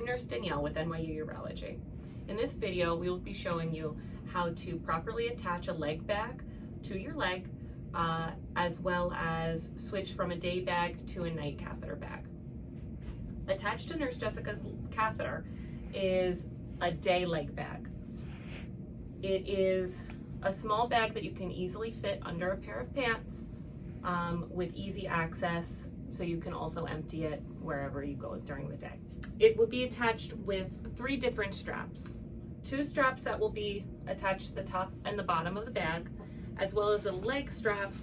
I'm Nurse Danielle with NYU Urology. In this video, we will be showing you how to properly attach a leg bag to your leg, as well as switch from a day bag to a night catheter bag. Attached to Nurse Jessica's catheter is a day leg bag. It is a small bag that you can easily fit under a pair of pants with easy access, so you can also empty it wherever you go during the day. It will be attached with 3 different straps. 2 straps that will be attached to the top and the bottom of the bag, as well as a leg strap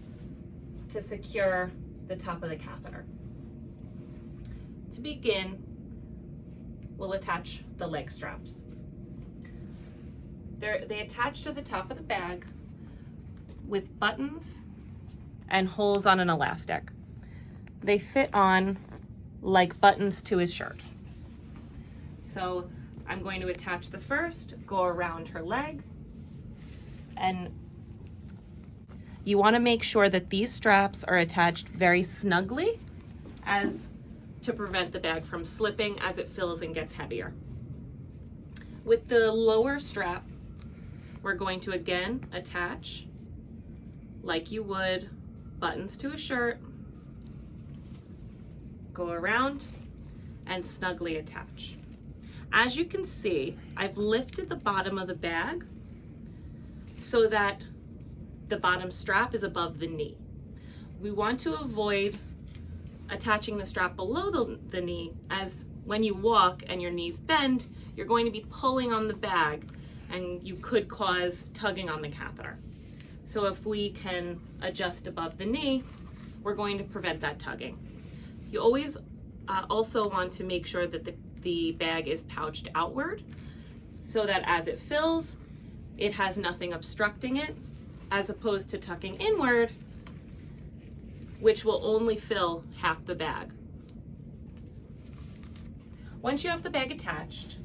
to secure the top of the catheter. To begin, we'll attach the leg straps. They attach to the top of the bag with buttons and holes on an elastic. They fit on like buttons to his shirt. So I'm going to attach the first, go around her leg, and you want to make sure that these straps are attached very snugly as to prevent the bag from slipping as it fills and gets heavier. With the lower strap, we're going to again attach like you would buttons to a shirt, go around and snugly attach. As you can see, I've lifted the bottom of the bag so that the bottom strap is above the knee. We want to avoid attaching the strap below the knee, as when you walk and your knees bend, you're going to be pulling on the bag and you could cause tugging on the catheter. So if we can adjust above the knee, we're going to prevent that tugging. You always also want to make sure that the bag is pouched outward so that as it fills, it has nothing obstructing it, as opposed to tucking inward, which will only fill half the bag. Once you have the bag attached,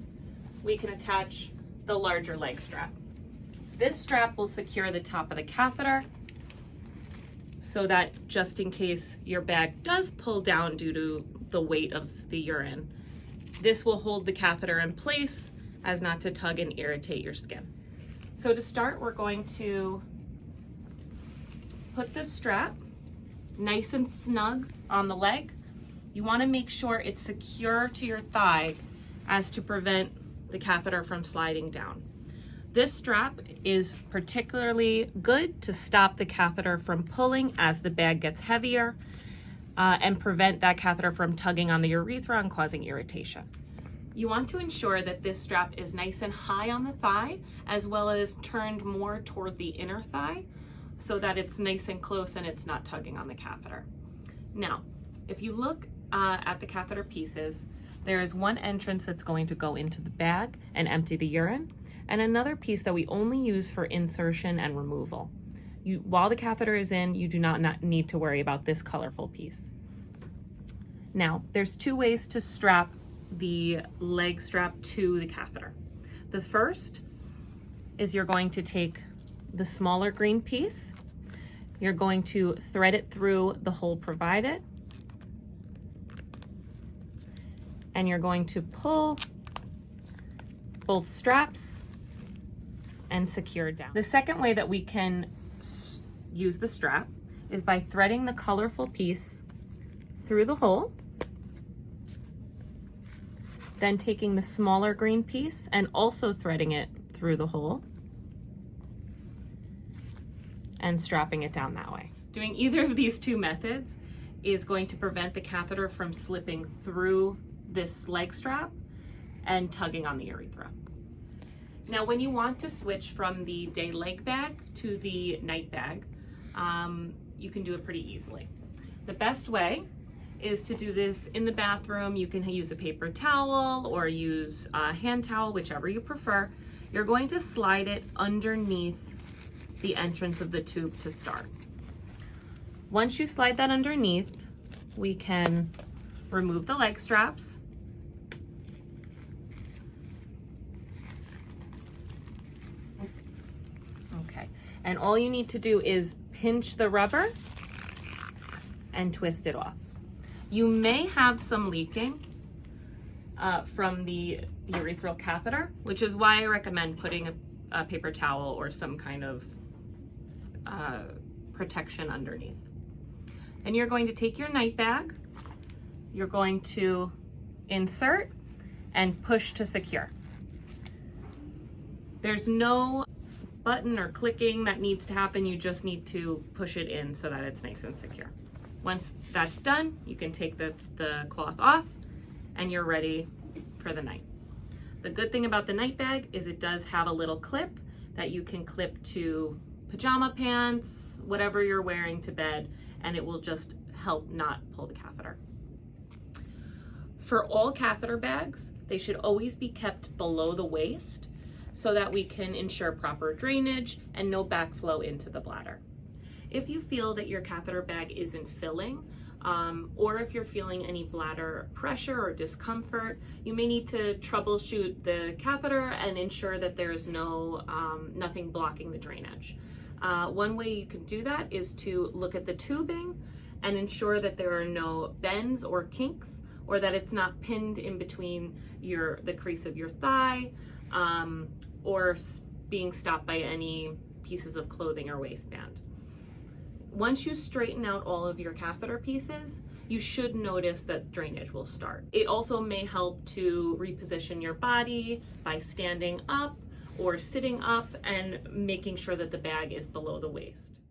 we can attach the larger leg strap. This strap will secure the top of the catheter so that just in case your bag does pull down due to the weight of the urine, this will hold the catheter in place as not to tug and irritate your skin. So to start, we're going to put the strap nice and snug on the leg. You want to make sure it's secure to your thigh as to prevent the catheter from sliding down. This strap is particularly good to stop the catheter from pulling as the bag gets heavier and prevent that catheter from tugging on the urethra and causing irritation. You want to ensure that this strap is nice and high on the thigh, as well as turned more toward the inner thigh, so that it's nice and close and it's not tugging on the catheter. Now, if you look at the catheter pieces, there is one entrance that's going to go into the bag and empty the urine, and another piece that we only use for insertion and removal. While the catheter is in, you do not need to worry about this colorful piece. Now, there's 2 ways to strap the leg strap to the catheter. The first is you're going to take the smaller green piece, you're going to thread it through the hole provided, and you're going to pull both straps and secure it down. The second way that we can use the strap is by threading the colorful piece through the hole, then taking the smaller green piece and also threading it through the hole and strapping it down that way. Doing either of these 2 methods is going to prevent the catheter from slipping through this leg strap and tugging on the urethra. Now, when you want to switch from the day leg bag to the night bag, you can do it pretty easily. The best way is to do this in the bathroom. You can use a paper towel or use a hand towel, whichever you prefer. You're going to slide it underneath the entrance of the tube to start. Once you slide that underneath, we can remove the leg straps. Okay, and all you need to do is pinch the rubber and twist it off. You may have some leaking, from the urethral catheter, which is why I recommend putting a paper towel or some kind of protection underneath. And you're going to take your night bag, you're going to insert and push to secure. There's no button or clicking that needs to happen, you just need to push it in so that it's nice and secure. Once that's done, you can take the cloth off and you're ready for the night. The good thing about the night bag is it does have a little clip that you can clip to pajama pants, whatever you're wearing to bed, and it will just help not pull the catheter. For all catheter bags, they should always be kept below the waist so that we can ensure proper drainage and no backflow into the bladder. If you feel that your catheter bag isn't filling, or if you're feeling any bladder pressure or discomfort, you may need to troubleshoot the catheter and ensure that there is nothing blocking the drainage. One way you can do that is to look at the tubing and ensure that there are no bends or kinks, or that it's not pinned in between the crease of your thigh, or being stopped by any pieces of clothing or waistband. Once you straighten out all of your catheter pieces, you should notice that drainage will start. It also may help to reposition your body by standing up or sitting up and making sure that the bag is below the waist.